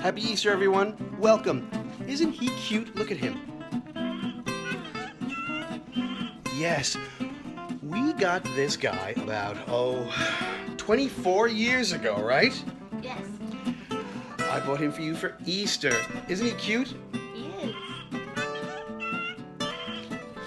Happy Easter, everyone. Welcome. Isn't he cute? Look at him. Yes, we got this guy about, 24 years ago, right? Yes. I bought him for you for Easter. Isn't he cute? He is.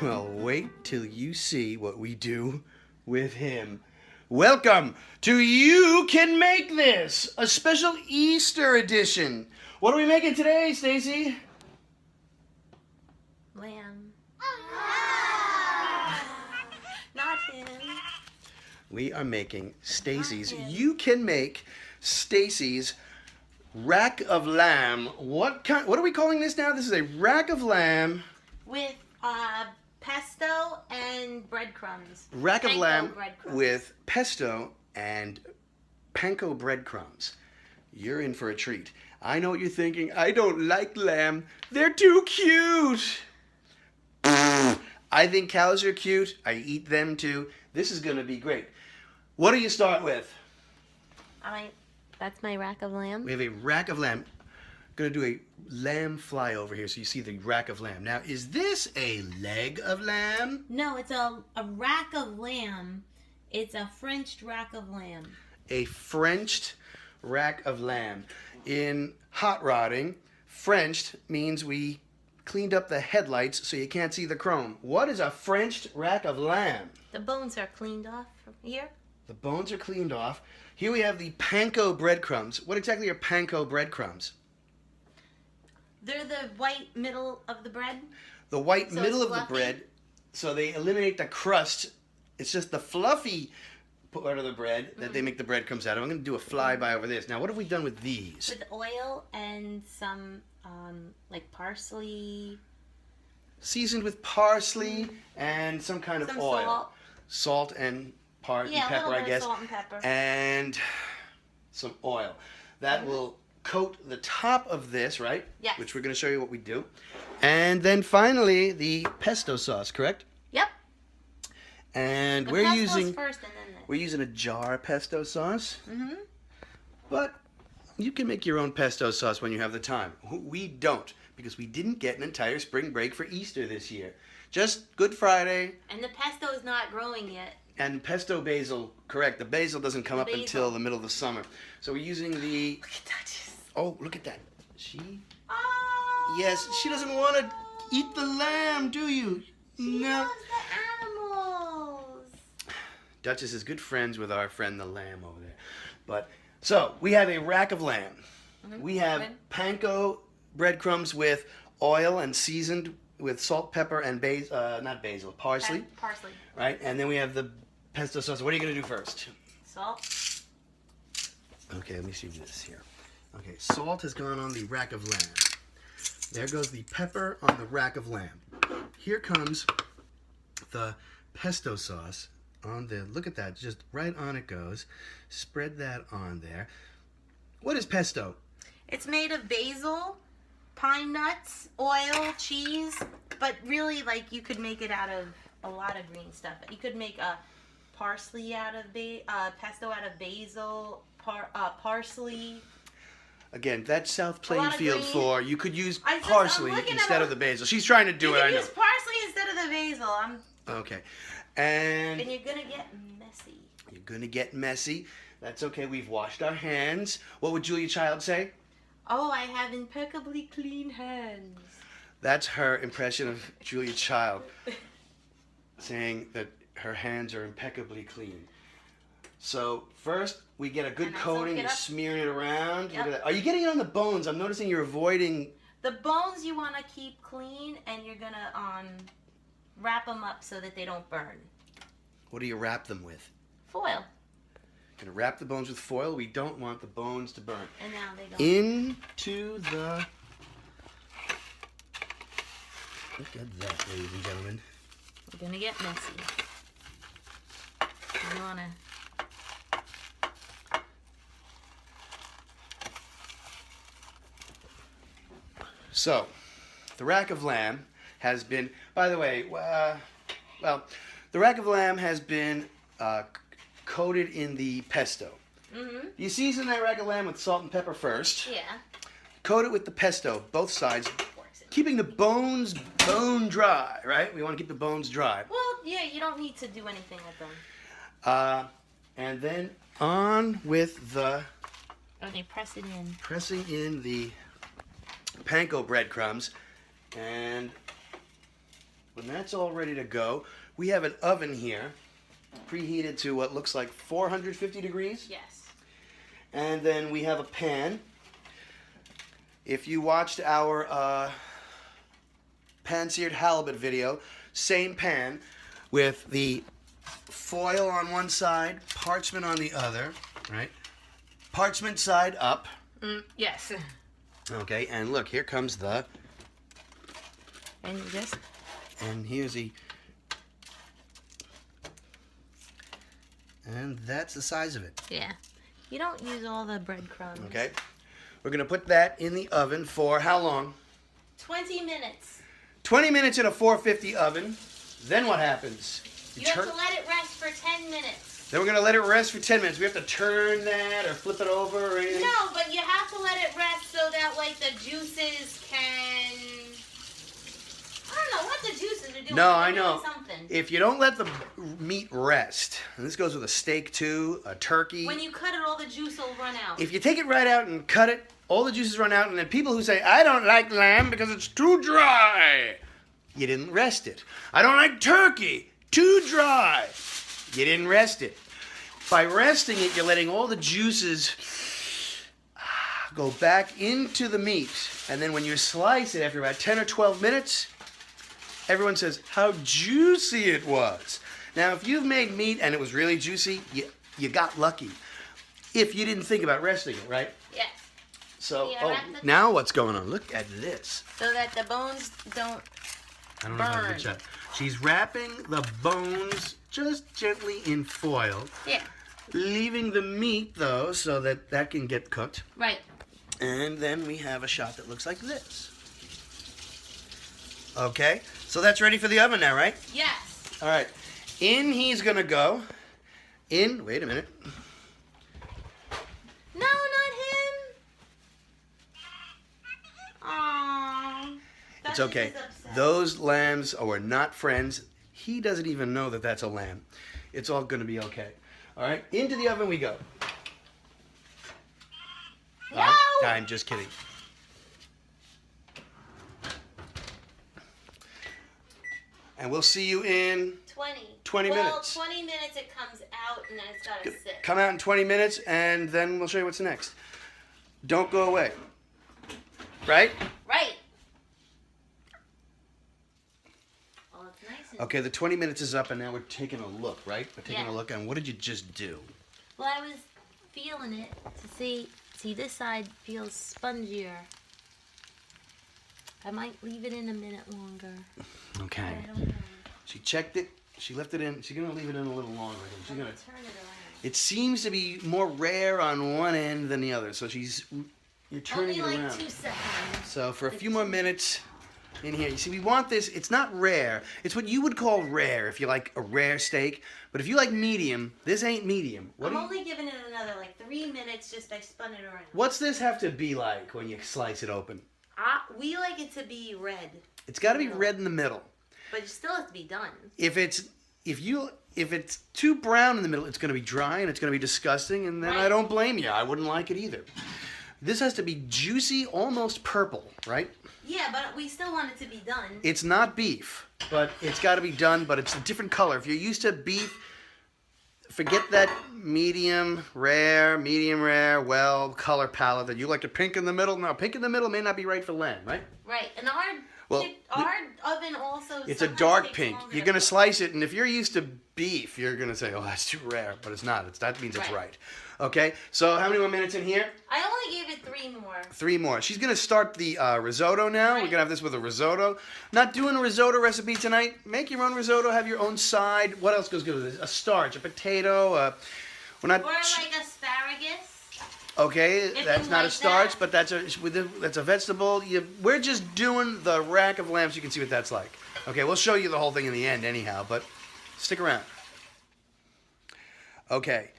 Well, wait till you see what we do with him. Welcome to You Can Make This, a special Easter edition. What are we making today, Stacy? Lamb. Not him. We are making Stacy's. Not him. You can make Stacy's rack of lamb. What are we calling this now? This is a rack of lamb. With pesto and breadcrumbs. Rack of Panko lamb breadcrumbs. with pesto and panko breadcrumbs. You're in for a treat. I know what you're thinking. I don't like lamb. They're too cute. I think cows are cute. I eat them too. This is going to be great. What do you start with? That's my rack of lamb. We have a rack of lamb. Going to do a lamb flyover here so you see the rack of lamb. Now, is this a leg of lamb? No, it's a rack of lamb. It's a Frenched rack of lamb. A Frenched rack of lamb. In hot rodding, Frenched means we cleaned up the headlights so you can't see the chrome. What is a Frenched rack of lamb? The bones are cleaned off from here. The bones are cleaned off. Here we have the panko breadcrumbs. What exactly are panko breadcrumbs? They're the white middle of the bread. The white So middle it's of the fluffy? bread, so they eliminate the crust. It's just the fluffy part of the bread that they make the breadcrumbs out of. I'm going to do a flyby over this. Now, what have we done with these? With oil and some like parsley. Seasoned with parsley and some kind of Some oil. salt. Salt and Yeah, a pepper, little I bit guess. of salt and pepper. And some oil. That will coat the top of this, right? Yes. Which we're going to show you what we do. And then finally, the pesto sauce, correct? Yep. And The we're pesto's using first and then we're using a jar pesto sauce. Mm-hmm. But you can make your own pesto sauce when you have the time. We don't, because we didn't get an entire spring break for Easter this year. Just Good Friday And the pesto is not growing yet. and pesto basil. Correct. The basil doesn't come up Basil. until the middle of the summer. So we're using the... Look at that. Oh, look at that. She... Oh. Yes, she doesn't want to eat the lamb, do you? She No. loves the animals. Duchess is good friends with our friend the lamb over there. But so we have a rack of lamb. We have Good. panko breadcrumbs with oil and seasoned with salt, pepper, and parsley. Parsley. Right? And then we have the pesto sauce. What are you going to do first? Salt. Okay, let me see this here. Okay, salt has gone on the rack of lamb. There goes the pepper on the rack of lamb. Here comes the pesto sauce on there. Look at that, just right on it goes. Spread that on there. What is pesto? It's made of basil, pine nuts, oil, cheese, but really, like, you could make it out of a lot of green stuff. You could make a parsley out of pesto out of basil, parsley. Again, that's South A lot of Plainfield green. for you could use I'm parsley looking at instead a- of the basil. She's trying to do You it, I can know. use parsley instead of the basil. Okay. And And you're gonna get messy. you're going to get messy. That's okay. We've washed our hands. What would Julia Child say? Oh, I have impeccably clean hands. That's her impression of Julia Child, saying that her hands are impeccably clean. So first, we get a good And I soak coating. it You're up. smearing it around. Look Yep. at that. Are you getting it on the bones? I'm noticing you're avoiding. The bones you want to keep clean, and you're gonna wrap them up so that they don't burn. What do you wrap them with? Foil. Gonna wrap the bones with foil. We don't want the bones to burn. And now they don't. Into the. Look at that, ladies and gentlemen. We're gonna get messy. You wanna. So, the rack of lamb has been, by the way, the rack of lamb has been coated in the pesto. Mm-hmm. You season that rack of lamb with salt and pepper first. Yeah. Coat it with the pesto, both sides, keeping the bones bone dry, right? We want to keep the bones dry. Well, yeah, you don't need to do anything with them. And then on with the Oh, they press it in. pressing in the panko breadcrumbs, and when that's all ready to go, we have an oven here, preheated to what looks like 450 degrees. Yes. And then we have a pan. If you watched our pan-seared halibut video, same pan with the foil on one side, parchment on the other, right? Parchment side up. Yes. Okay, and look, here comes the, And you just... and here's the, and that's the size of it. Yeah. You don't use all the breadcrumbs. Okay, we're gonna put that in the oven for how long? 20 minutes. 20 minutes in a 450 oven. Then what happens? You have to let it rest for 10 minutes. Then we're gonna let it rest for 10 minutes. We have to turn that or flip it over or anything? No, but you have to let it rest so that, like, the juices can... I don't know what the juices are doing. No, They're I doing know. something. If you don't let the meat rest, and this goes with a steak too, a turkey. When you cut it, all the juice will run out. If you take it right out and cut it, all the juices run out, and then people who say, I don't like lamb because it's too dry. You didn't rest it. I don't like turkey. Too dry. You didn't rest it. By resting it, you're letting all the juices go back into the meat. And then when you slice it after about 10 or 12 minutes, everyone says how juicy it was. Now, if you've made meat and it was really juicy, you got lucky. If you didn't think about resting it, right? Yes. So, Yeah, now what's going on? Look at this. So that the bones don't I don't know how to burn. reach out. She's wrapping the bones just gently in foil. Yeah. Leaving the meat, though, so that that can get cooked. Right. And then we have a shot that looks like this. Okay, so that's ready for the oven now, right? Yes. All right. In he's going to go. In, wait a minute. No, not him. Aww. It's okay. Those lambs are not friends. He doesn't even know that that's a lamb. It's all going to be okay. All right, into the oven we go. No! I'm just kidding. And we'll see you in 20 minutes. Well, 20 minutes it comes out and then it's got to sit. Come out in 20 minutes and then we'll show you what's next. Don't go away. Right? Right. Well, it's nice and... Okay, the 20 minutes is up and now we're taking a look, right? We're taking Yeah. a look and what did you just do? Well, I was feeling it to see this side feels spongier. I might leave it in a minute longer. Okay. I don't know. She checked it. She left it in. She's going to leave it in a little longer. She's I'm going gonna to... turn it around. It seems to be more rare on one end than the other. So you're turning Only it like around. 2 seconds. So for a few more minutes in here. You see, we want this. It's not rare. It's what you would call rare if you like a rare steak. But if you like medium, this ain't medium. I'm only giving it another like 3 minutes. Just I spun it around. What's this have to be like when you slice it open? We like it to be red, It's got to be red in the middle. but it still has to be done. If it's too brown in the middle, it's going to be dry and it's going to be disgusting. And then I Right. don't blame you. I wouldn't like it either. This has to be juicy, almost purple, right? Yeah, but we still want it to be done. It's not beef, but it's got to be done, but it's a different color. If you're used to beef, forget that medium rare, well color palette that you like to pink in the middle. No, pink in the middle may not be right for lamb, right? Right, and Well, our oven also. It's a sometimes dark takes pink. longer You're to going to cook. slice it, and if you're used to beef, you're going to say, oh, that's too rare, but it's not. That means it's Right. right. Okay, so how many more minutes in here? I only gave it 3 more. 3 more. She's going to start the risotto now. We're Right. going to have this with a risotto. Not doing a risotto recipe tonight. Make your own risotto. Have your own side. What else goes good with this? A starch, a potato. We're not. Or like asparagus. Okay, If that's you not a like starch, that. but that's a vegetable. We're just doing the rack of lamb so you can see what that's like. Okay, we'll show you the whole thing in the end anyhow, but stick around. Okay,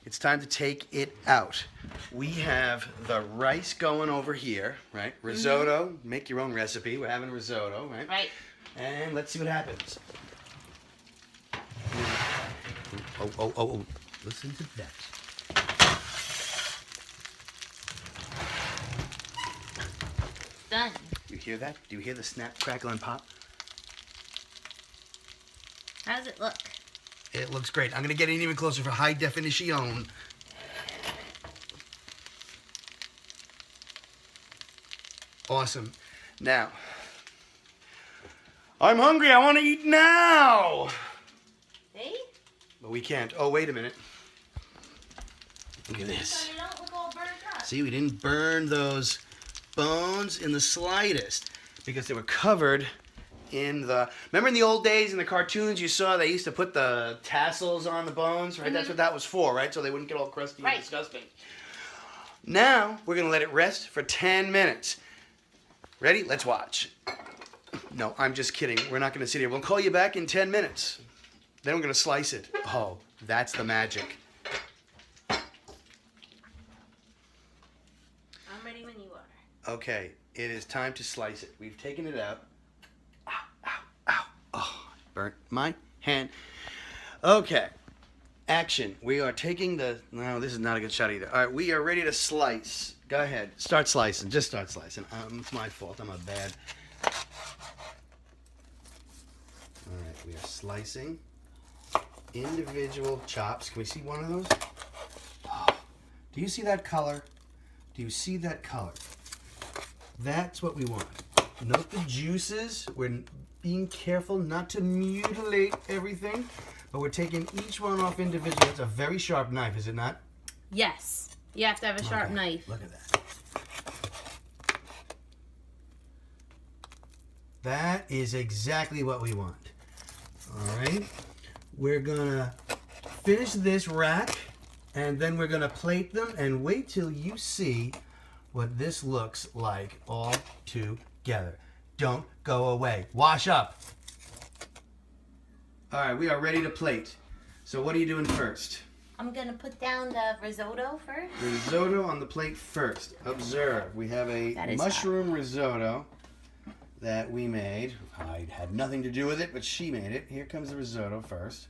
It's time to take it out. We have the rice going over here, right? Risotto. Make your own recipe. We're having risotto, right? Right. And let's see what happens. Oh. Listen to that. Done. You hear that? Do you hear the snap, crackle, and pop? How does it look? It looks great. I'm going to get in even closer for high definition. Awesome. Now, I'm hungry. I want to eat now. See? But we can't. Oh, wait a minute. Look at this. So you don't look all burnt up. See, we didn't burn those bones in the slightest because they were covered in the... Remember in the old days in the cartoons you saw they used to put the tassels on the bones, right? That's what that was for, right? So they wouldn't get all crusty and disgusting. Now, we're going to let it rest for 10 minutes. Ready? Let's watch. No, I'm just kidding. We're not going to sit here. We'll call you back in 10 minutes. Then we're going to slice it. Oh, that's the magic. I'm ready when you are. Okay, it is time to slice it. We've taken it out. Ow, ow, ow. Oh, burnt my hand. Okay, action. We are taking the... No, this is not a good shot either. All right, we are ready to slice. Go ahead. Start slicing. Just start slicing. It's my fault. I'm a bad... All right, we are slicing individual chops. Can we see one of those? Oh, do you see that color? Do you see that color? That's what we want. Note the juices. We're being careful not to mutilate everything, but we're taking each one off individually. It's a very sharp knife, is it not? Yes. You have to have a sharp knife. Look at that. That is exactly what we want. All right. We're going to finish this rack, and then we're going to plate them, and wait till you see what this looks like all together. Don't go away. Wash up. All right, we are ready to plate. So what are you doing first? I'm going to put down the risotto first. Risotto on the plate first. Observe, we have a mushroom risotto that we made. I had nothing to do with it, but she made it. Here comes the risotto first.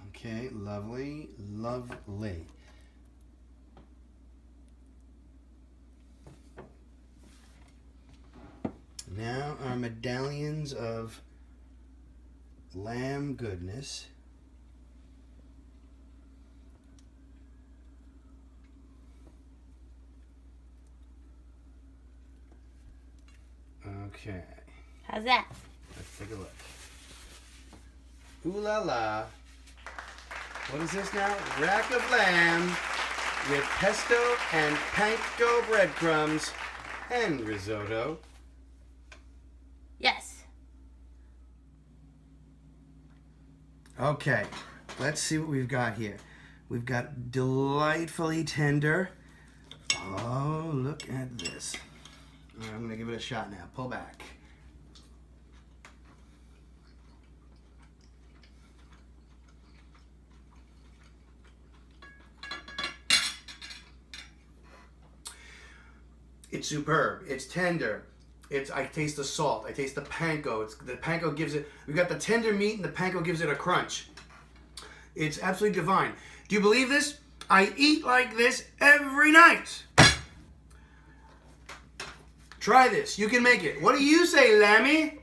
Okay, lovely, lovely. Now our medallions of lamb goodness. Okay. How's that? Let's take a look. Ooh la la. What is this now? Rack of lamb with pesto and panko breadcrumbs and risotto. Yes. Okay, let's see what we've got here. We've got delightfully tender. Oh, look at this. All right, I'm going to give it a shot now. Pull back. It's superb. It's tender. I taste the salt. I taste the panko. The panko gives it... We've got the tender meat and the panko gives it a crunch. It's absolutely divine. Do you believe this? I eat like this every night. Try this. You can make it. What do you say, Lammy?